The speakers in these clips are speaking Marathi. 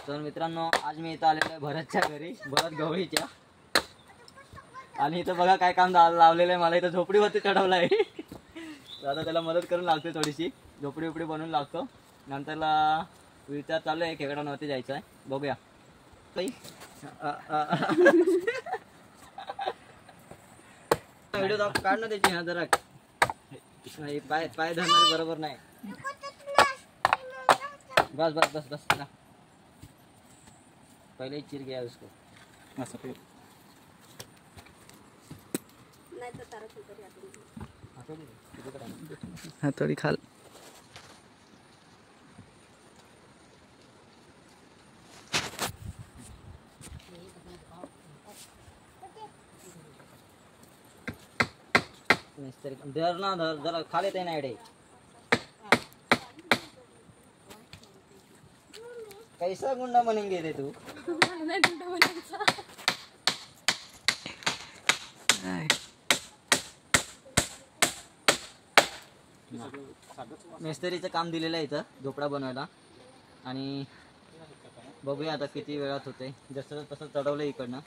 तर मित्रांनो आज मी इथं आलेलो आहे भरतच्या घरी, भरत गवळीच्या. आणि इथं बघा काय काम लावलेलं आहे. मला इथं झोपडीवरती चढवलं आहे. आता त्याला मदत करून लागते, थोडीशी झोपडी उपडी बनवून लागतो. नंतरला विचार चालू आहे खेकड्यांवरती जायचं आहे, बघूया. व्हिडिओ काढ ना त्याची. हा जरा पाय पाय धरणारे बरोबर नाही. बस बस बस बस ना. पहले ही चिर गया उसको. थोड़ी खाल धर ना, धर जरा खा लेते ना एडे. कैसा गुंडा बनेंगे रे तू. मिस्त्रीचं काम दिलेलं आहे इथं झोपडा बनवायला. आणि बघूया आता किती वेळात होते. जसं तसं चढवलं इकडनं.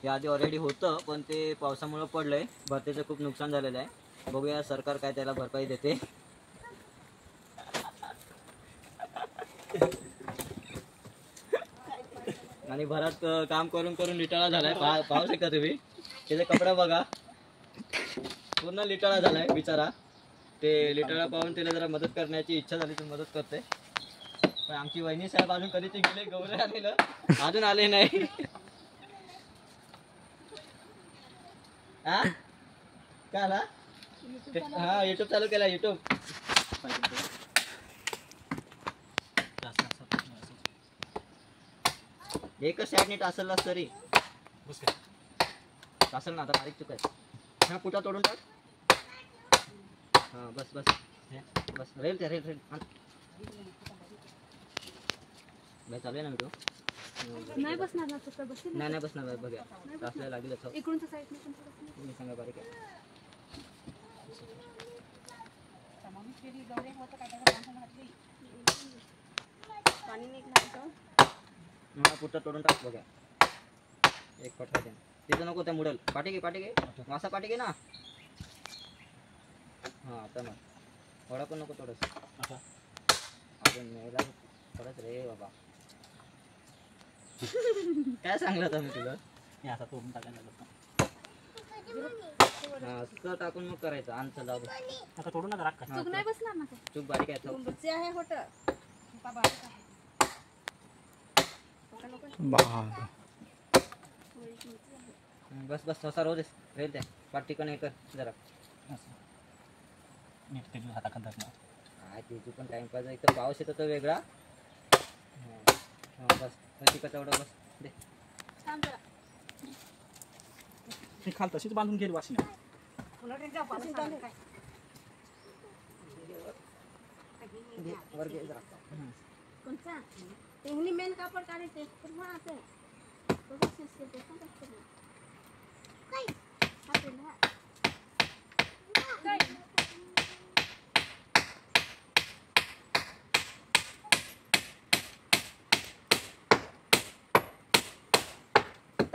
हे आधी ऑलरेडी होतं पण ते पावसामुळे पडलंय. भरतीचं खूप नुकसान झालेलं आहे. बघूया सरकार काय त्याला भरपाई देते. आणि भरत काम करून करून लिटाळा झालाय. पाहू शकता तुम्ही त्याचे कपडे बघा, पूर्ण लिटाळा झालाय बिचारा. ते लिटाळा पाहून त्याला जरा मदत करण्याची इच्छा झाली तर मदत करते. पण आमची वहिनी साहेब अजून कधी ते गेले, गौरे आलेलं अजून आले नाही. हा काय आला. हा युट्यूब चालू केला. युट्यूब एकच साईड नीट असेल तरी असेल ना. आता बारीक चुक आहे. हा पुटा तोडून टाक. हा बस बस बस. रेल त्या रेल रेल भाई चालू आहे ना. मी तो नाही बसणार ना. तुझं बसेल नाही बसणार. बघा असल्या लागेल इकडूनच्या साईडने पण बसणार. मी सांगा बारीक आहे. पाणी निघणार. हा पुटा तोडून टाक. बघा एक पटका द्या. तिथं नको त्या मुडल. पाठी घे मासा पाठी घे ना. हा आता मग थोडा पण नको थोडस. अजून मेला थोडंच रे बाबा. काय सांगलं होतं मी तुला. हे असा तोडून टाकायला. हा असं टाकून मग करायचं. आमचं जाऊ दे आता तोडून नका. चूक नाही बसणार ना. चूक बारीक आहे. बच्चे आहे होतं. बस बस तसा रोज रेल त्या पाठी का नाही कर जरा. हा त्याची पण टाइमपास आहे. इथं पाऊस येतो तो वेगळा. हा बस तिकडचं एवढं बस दे. खाल तशीच बांधून गेली वाशी. वर घे जरा. कोणता इंग्लिश मेन कापड काढायचे.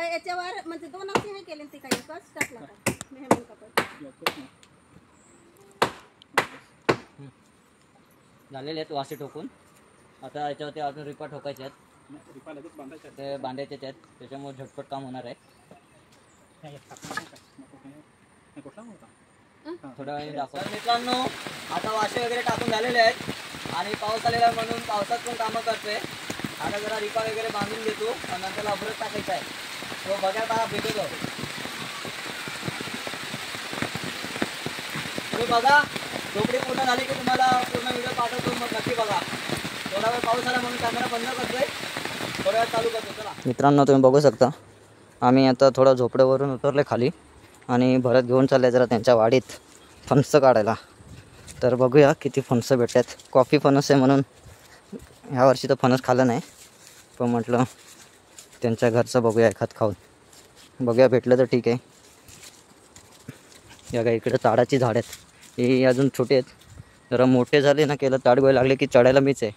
याच्यावर म्हणजे दोन असे हे केले ते काही एकच टाकला का मेहमान कापड झालेले आहेत वासे ठोकून. आता याच्यावरती अजून रिपा ठोकायचे आहेत. ते बांधायचे आहेत. त्याच्यामुळे झटपट काम होणार आहे. थोड्या वेळाने दाखवा. मित्रांनो आता वासे वगैरे टाकून झालेले आहेत. आणि पाऊस आलेला म्हणून पावसात पण कामं करतोय. आता जरा रिपा वगैरे बांधून घेतो आणि नंतर अभ्रत टाकायचा आहे. तो बघा भेटतो. तुम्ही बघा झोपडी पूर्ण झाली की तुम्हाला पूर्ण व्हिडिओ पाठवतो. मग नक्की बघा. थोडा वेळ पाऊस आला म्हणून कॅमेरा बंद करतोय. थोडा वेळ चालू करतो. चला मित्रांनो तुम्ही बघू शकता आम्ही आता थोडं झोपड्यावरून उतरले खाली. आणि भरत घेऊन चालले जरा त्यांच्या वाडीत फणस काढायला. तर बघूया किती फणस भेटतात. कॉफी फणस आहे म्हणून ह्या वर्षी तर फणस खाल्लं नाही. पण म्हटलं त्यांच्या घरचं बघूया एखाद खाऊन. बघूया भेटलं तर ठीक आहे. या काय इकडे ताडाची झाड आहेत. हे अजून छोटे आहेत. जरा मोठे झाले ना केलं ताडगोळे लागले की चढायला मीच आहे.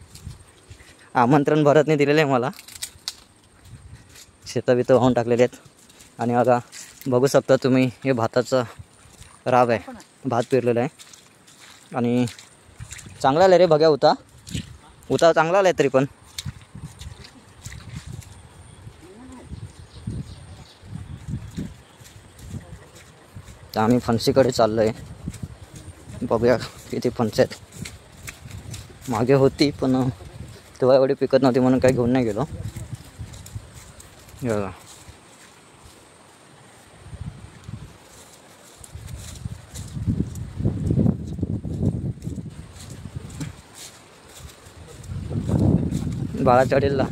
आमंत्रण भरतने दिलेलं आहे मला. शेतं बितं वाहून टाकलेले आहेत. आणि बघा बघू शकता तुम्ही हे भाताचं राब आहे, भात पेरलेलं आहे. आणि चांगला आला रे बघ्या, उता चांगला आला तरी पण. तर आम्ही फणसीकडे चाललो आहे. बघूया किती फणस आहेत. मागे होती पण तेव्हा एवढी पिकत नव्हती म्हणून काही घेऊन नाही गेलो. बघा बाळा चढेलला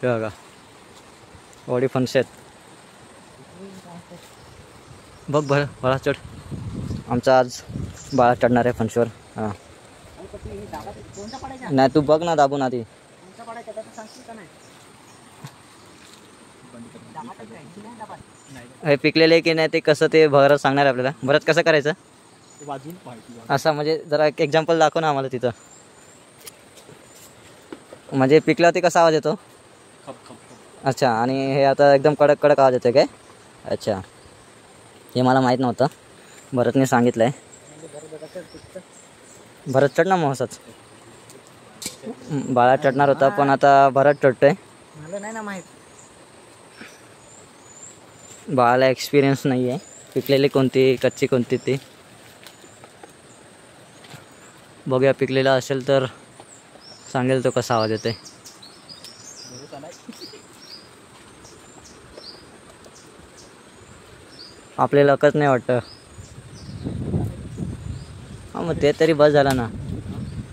बघा एवढी फणस आहेत. बघ बाळा चढ. आमचा आज बाळा चढणार आहे फणशीवर. हां नाही तू बघ ना दाबून आधी. हे पिकलेले की नाही ते कसं ते भरत सांगणार आपल्याला. भरत कसं करायचं असं म्हणजे जरा एक एक्झाम्पल दाखव ना आम्हाला तिथं. म्हणजे पिकल्यावरती कसा आवाज येतो. अच्छा आणि हे आता एकदम कडक कडक आवाज येतो काय. अच्छा हे मला माहीत नव्हतं, भरतने सांगितलं आहे. भरत चढ ना मग असंच. बाळा चढणार होता पण आता भरत चढतोय. मला नाही ना माहीत. बाळाला एक्सपिरियन्स नाही आहे. पिकलेले कोणते कच्चे कोणते ते बघूया. पिकलेला असेल तर सांगेल तो कसा आवाज येतोय. आपल्याला लकच नाही वाटतं. हां मग ते तरी बस झाला ना,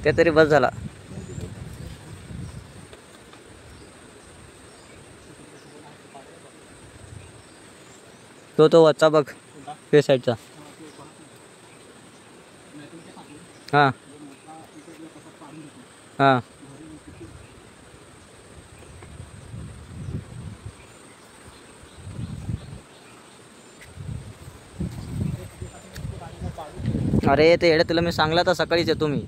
ते तरी बस झाला. तो वरचा बघ ते साईडचा. हां हां अरे ते येडे तुला मी सांगला तर सकाळीच येतो मी.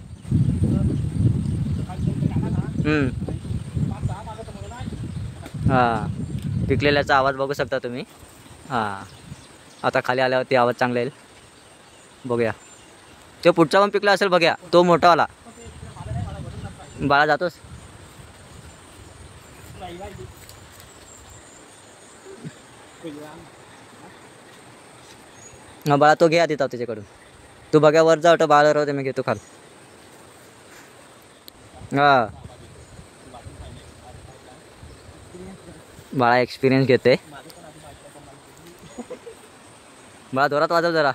हां पिकलेल्याचा आवाज बघू शकता तुम्ही. हां आता खाली आल्यावरती आवाज चांगला येईल. बघूया तो पुढचा पण पिकला असेल बघूया. तो मोठावाला. बाळा जातोस. हां बाळा तो घे आधी त्याच्याकडून. तू बघा वर जा वाटं बाळा राहते मी घेतो खाल. हां बाळा एक्सपिरियन्स घेते. बाळा जोरात वाजव जरा.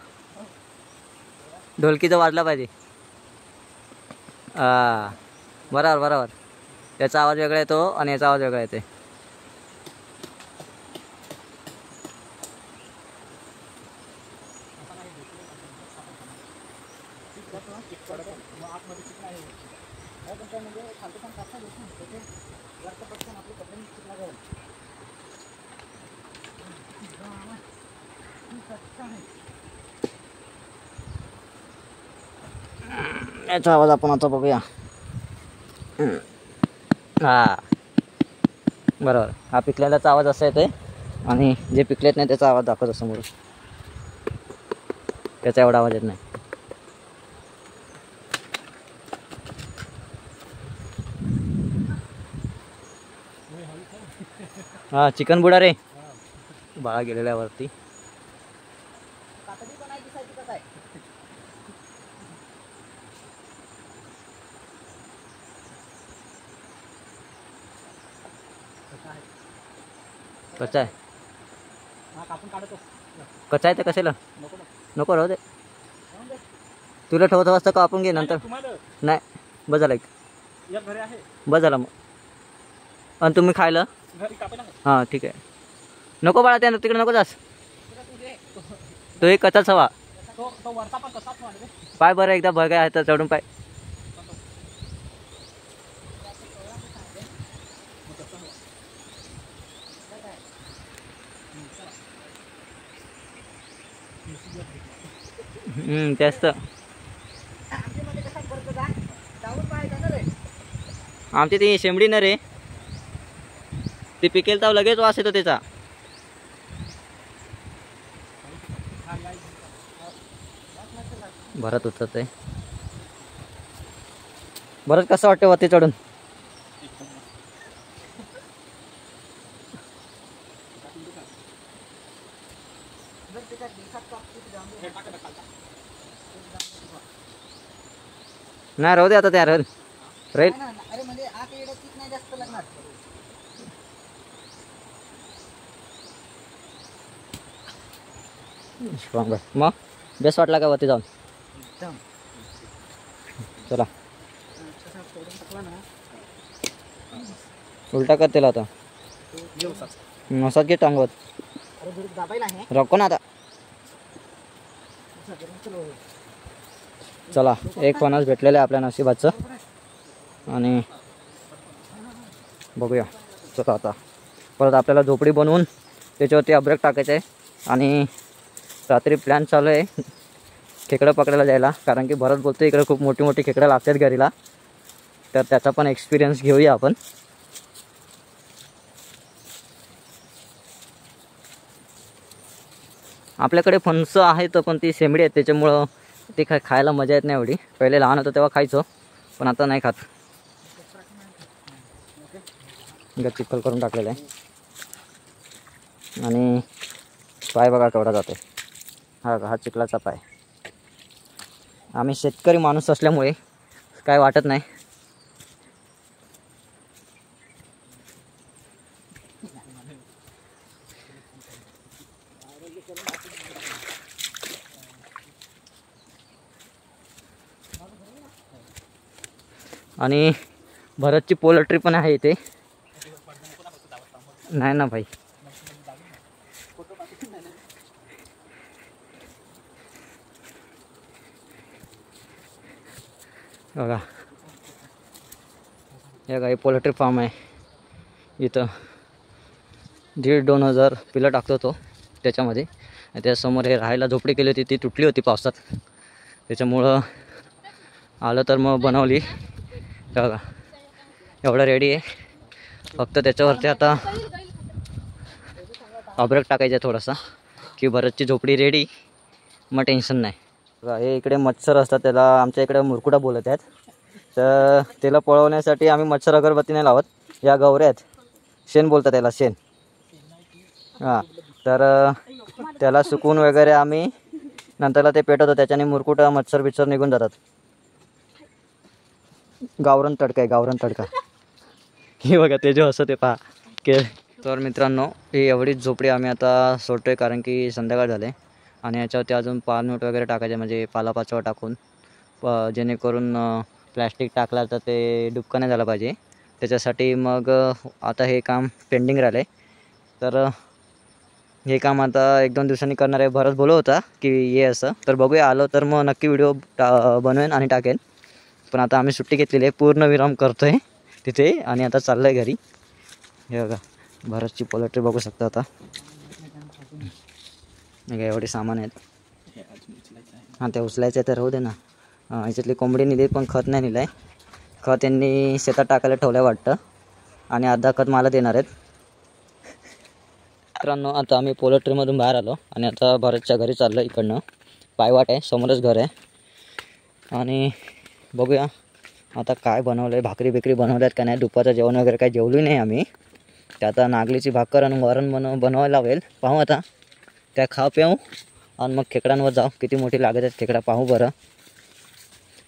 ढोलकीचं वाजला पाहिजे. हां बरोबर बरोबर. त्याचा आवाज वेगळा येतो आणि याचा आवाज वेगळा येते. याचा आवाज आपण आता बघूया. हां बरोबर. हा पिकलेल्याचा आवाज असा येतोय आणि जे पिकलेत नाही त्याचा आवाज दाखवतो समोर. त्याचा एवढा आवाज येत नाही. हां चिकन बुडा रे. बाळा गेलेल्यावरती. कच्चा आहे. कच्चा आहे ते कशाला नको राहू दे. तुला ठेवत वाजता का आपण घे नंतर. नाही बस झाला एक बस झाला मग. आणि तुम्ही खायला हां ठीक आहे. नको बाळा त्या तिकडे नको जास. तो एक कचाच हवा. पाय बरं एकदा बघाय आहे तर चढून पाय. तेच तर. आमची ती शेंबडी ना रे. ती पिकेल तर लगेच वास येतो त्याचा. भरत उतरत आहे. भरत कसं वाटतं वरती चढून? नाही राहू दे आता त्या राहील. अरे म्हणजे आत येडं तीच नाही जास्त लागणार. स्ट्रॉंग आहे. मग बेस्ट वाटला का वरती जाऊन? एकदम चला तसा सोडून टाकला ना. उलटा कर त्याला आता. मसाज घे टांगवत. अरे दूर दाबायला आहे. रखो ना आता. चला एक फणस भेटलेलं आहे आपल्या नशिबाचं. आणि बघूया. चला आता परत आपल्याला झोपडी बनवून त्याच्यावरती अब्रेक टाकायचं आहे. आणि रात्री प्लॅन चालू आहे खेकडं पकडायला जायला. कारण की भरत बोलतो इकडे खूप मोठी मोठी खेकडं लागतात घरीला. तर त्याचा पण एक्सपिरियन्स घेऊया आपण. आपल्याकडे फणसं आहेत पण ती शेंबडी आहेत त्याच्यामुळं ते खायला मजा येत नाही एवढी. पहिले लहान होतं तेव्हा खायचो पण आता नाही खात. चिखल करून टाकलेलं आहे. आणि पाय बघा केवढा जातो. हा चिखलाचा पाय. आम्ही शेतकरी माणूस असल्यामुळे काय वाटत नाही. आणि भरतची पोल्ट्री पण आहे इथे. नाही ना भाई. बघा हे काही पोल्ट्री फार्म आहे इथं. 1,500-2,000 पिलं टाकतो तो त्याच्यामध्ये. त्यासमोर हे राहायला झोपडी केली होती ती तुटली होती पावसात. त्याच्यामुळं आलं तर मग बनवली. बघा एवढं रेडी आहे. फक्त त्याच्यावरती आता अब्रेक टाकायचं आहे थोडासा की भरतची झोपडी रेडी. मग टेन्शन नाही. बघा हे इकडे मच्छर असतात त्याला आमच्या इकडे मुरकुटा बोलत आहेत. तर त्याला पळवण्यासाठी आम्ही मच्छर अगरबत्ती नाही लावत. या गवऱ्या आहेत शेण बोलतात त्याला शेण. हां तर त्याला सुकून वगैरे आम्ही नंतरला ते पेटवतो. त्याच्याने मुरकुटा मच्छर बिच्छर निघून जातात. गावरण तडका आहे गावरण तडका. हे बघा ते जे असं ते पहा के. तर मित्रांनो ही एवढीच झोपडी आम्ही आता सोडतो आहे कारण की संध्याकाळ झाले. आणि याच्यावरती अजून पानवट वगैरे टाकायचे म्हणजे पालापाचोळा टाकून जेणेकरून प्लॅस्टिक टाकला तर ते डुबकं नाही झालं पाहिजे. त्याच्यासाठी मग आता हे काम पेंडिंग राहिलं आहे. तर हे काम आता 1-2 दिवसांनी करणार आहे. भरत बोलत होता की ये असं. तर बघूया आलो तर मग नक्की व्हिडिओ बनवेन आणि टाकेन. पण आता आम्ही सुट्टी घेतलेली आहे. पूर्ण विराम करतो आहे तिथे आणि आता चाललं आहे घरी. हे बघा भरतची पोल्ट्री बघू शकता आता. एवढे सामान आहेत. हां ते उचलायचं आहे तर राहू दे ना. याच्यातली कोंबडी नेली पण खत नाही नेलं आहे. खत यांनी शेतात टाकायला ठेवलं आहे वाटतं. आणि अर्धा खत मला देणार आहेत. मित्रांनो आता आम्ही पोल्ट्रीमधून बाहेर आलो आणि आता भरतच्या घरी चाललो. इकडनं पायवाट आहे समोरच घर आहे. आणि बघूया आता काय बनवलं आहे. भाकरी बिकरी बनवल्यात का नाही. दुपारचं जेवण वगैरे काही जेवली नाही आम्ही. त्या आता नागलीची भाकर आणि वरण बनवायला लावेल. पाहू आता त्या खाऊ पिऊ आणि मग खेकड्यांवर जाऊ. किती मोठी लागत आहेत खेकडा पाहू बरं.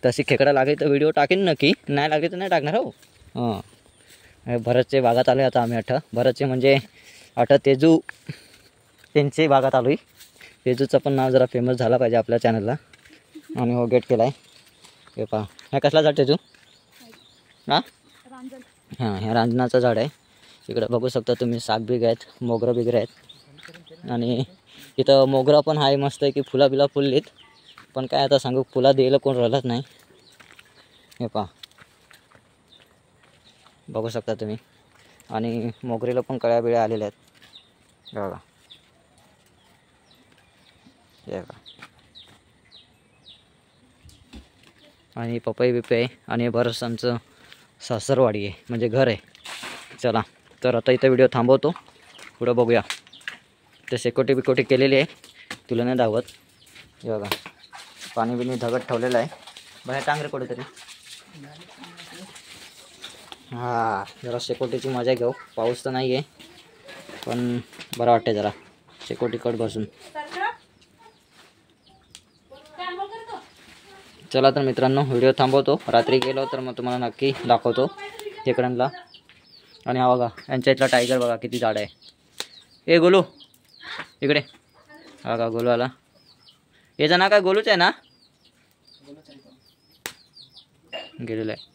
तशी खेकडा लागली तर व्हिडिओ टाकेन नक्की. नाही लागली तर नाही टाकणार हो. हां भरतचे भागात आलो आहे आता आम्ही. भरतचे म्हणजे तेजू त्यांची भागात आलो आहे. तेजूचं पण नाव जरा फेमस झाला पाहिजे आपल्या चॅनलला. आणि हो गेट केला आहे. हे पहा ह्या कसला झाड तेजू? हां हां ह्या रांजणाचं झाड आहे. इकडं बघू शकता तुम्ही साग बिग आहेत मोगरं बिगरं आहेत. आणि इथं मोगरा पण आहे मस्त आहे की फुला बिला फुललीत. पण काय आता सांगू फुला द्यायला कोण राहिलंच नाही. हे पहा बघू शकता तुम्ही. आणि मोगरीला पण कळ्या बिळ्या आलेल्या आहेत बघा. हे बघा. आणि पपई बिपई आणि बरसांचं सासरवाडी आहे म्हणजे घर आहे. चला तर आता इथं व्हिडिओ थांबवतो, पुढं बघूया. ते सेकोटी बिकोटी केलेली आहे, तुला नाही दाखवत. हे बघा पाणी बिनी धगट ठेवलेलं आहे. बाहेर टांगरे कुठेतरी. हां जरा शेकोटीची मजा घेऊ. पाऊस तर नाही आहे पण बरं वाटते जरा शेकोटीकड बसून. चला तर मित्रांनो व्हिडिओ थांबवतो. रात्री गेलो तर मग तुम्हाला नक्की दाखवतो खेकड्यांना. आणि हा बघा यांच्या इथला टायगर बघा किती झाड आहे. ए गोलू इकडे. हा का गोलू आला. याचं नाव काय गोलूच आहे ना. गेलेलं आहे.